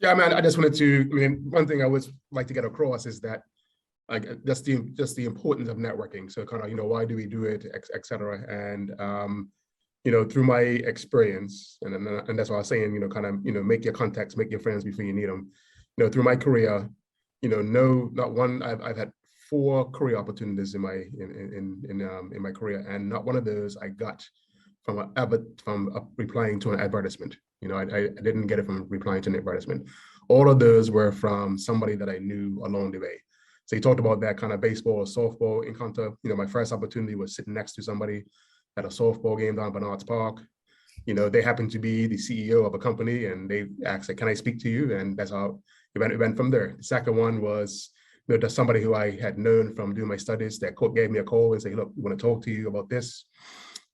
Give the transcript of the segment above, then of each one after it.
Yeah, I mean, I just wanted to, I mean, one thing I would like to get across is that like just the importance of networking. So kind of, why do we do it, et cetera. And, through my experience, and that's what I was saying, kind of, make your contacts, make your friends before you need them. Through my career, no, not one, I've had 4 career opportunities in my career, and not one of those I got from replying to an advertisement. I didn't get it from replying to an advertisement. All of those were from somebody that I knew along the way. So you talked about that kind of baseball or softball encounter. My first opportunity was sitting next to somebody at a softball game down Bernards Park. They happened to be the CEO of a company, and they asked, like, "Can I speak to you?" And that's how it went from there. The second one was, there's somebody who I had known from doing my studies that gave me a call and say, "Look, we want to talk to you about this."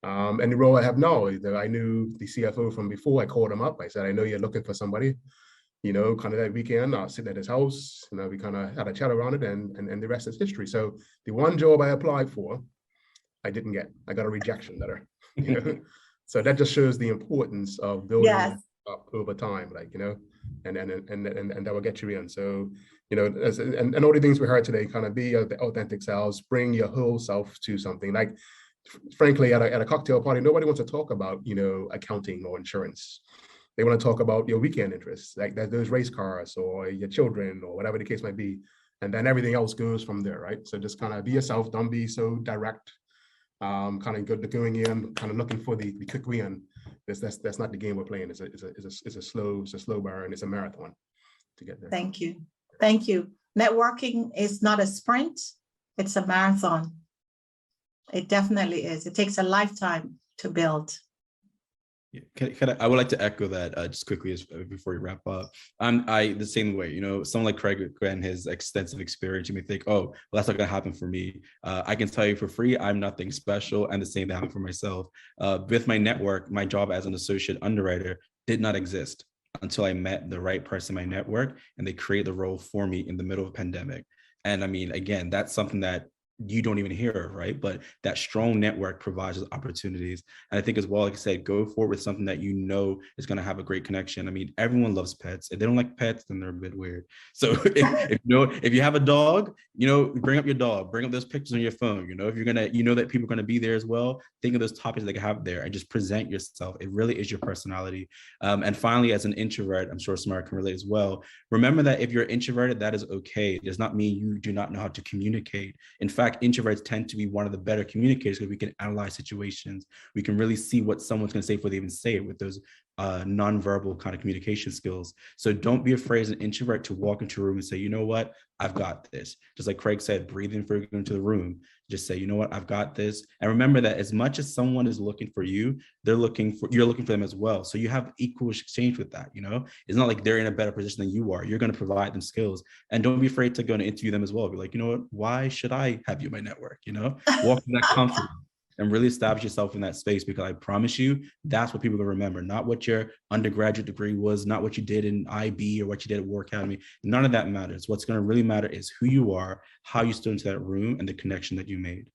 And the role I have now, I knew the CFO from before. I called him up. I said, "I know you're looking for somebody." Kind of that weekend, I was sitting at his house. We kind of had a chat around it, and the rest is history. So the one job I applied for, I didn't get. I got a rejection letter. So that just shows the importance of building up over time, and that will get you in. So and all the things we heard today, kind of be the authentic selves, bring your whole self to something. Like, frankly, at a cocktail party, nobody wants to talk about accounting or insurance. They want to talk about your weekend interests, like those race cars or your children or whatever the case might be. And then everything else goes from there, right? So just kind of be yourself. Don't be so direct. Kind of going in, kind of looking for the quick win. That's not the game we're playing. It's a slow burn. It's a marathon to get there. Thank you. Networking is not a sprint. It's a marathon. It definitely is. It takes a lifetime to build. Yeah, I would like to echo that just quickly before we wrap up. I the same way, someone like Craig and his extensive experience, you may think, oh, well, that's not going to happen for me. I can tell you for free, I'm nothing special, and the same thing happened for myself. With my network, my job as an associate underwriter did not exist until I met the right person in my network, and they created the role for me in the middle of a pandemic. And I mean, again, that's something that you don't even hear, right? But that strong network provides opportunities. And I think as well, like I said, go forward with something that is going to have a great connection. I mean, everyone loves pets. If they don't like pets, then they're a bit weird. So if you have a dog, bring up your dog, bring up those pictures on your phone. If you're going to, that people are going to be there as well, think of those topics they have there and just present yourself. It really is your personality. And finally, as an introvert, I'm sure Samara can relate as well. Remember that if you're introverted, that is okay. It does not mean you do not know how to communicate. In fact, introverts tend to be one of the better communicators because we can analyze situations. We can really see what someone's going to say before they even say it with those nonverbal kind of communication skills. So don't be afraid as an introvert to walk into a room and say, you know what, I've got this. Just like Craig said, breathe in before you go into the room. Just say, you know what, I've got this. And remember that as much as someone is looking for you, you're looking for them as well. So you have equal exchange with that. It's not like they're in a better position than you are. You're going to provide them skills, and don't be afraid to go and interview them as well. Be like, you know what, why should I have you in my network? Walk in that comfort and really establish yourself in that space, because I promise you, that's what people will remember, not what your undergraduate degree was, not what you did in IB or what you did at War Academy. None of that matters. What's going to really matter is who you are, how you stood into that room, and the connection that you made.